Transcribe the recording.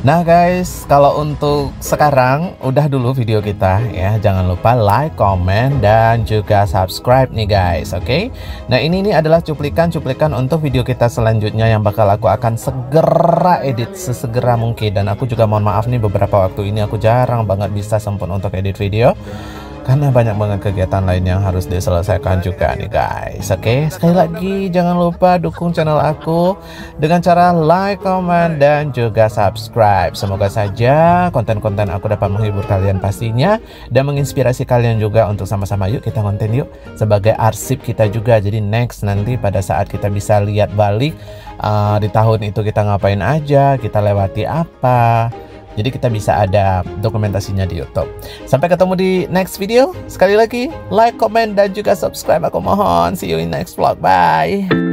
Nah guys, kalau untuk sekarang udah dulu video kita ya. Jangan lupa like, comment, dan juga subscribe nih guys, oke? Nah ini nih adalah cuplikan-cuplikan untuk video kita selanjutnya yang bakal aku akan segera edit sesegera mungkin. Dan aku juga mohon maaf nih, beberapa waktu ini aku jarang banget bisa sempet untuk edit video karena banyak banget kegiatan lain yang harus diselesaikan juga nih guys. Oke, sekali lagi jangan lupa dukung channel aku dengan cara like, comment, dan juga subscribe. Semoga saja konten-konten aku dapat menghibur kalian pastinya dan menginspirasi kalian juga untuk sama-sama yuk kita konten yuk sebagai arsip kita juga. Jadi next nanti pada saat kita bisa lihat balik di tahun itu kita ngapain aja, kita lewati apa. Jadi kita bisa ada dokumentasinya di YouTube. Sampai ketemu di next video. Sekali lagi, like, comment, dan juga subscribe aku mohon. See you in next vlog. Bye.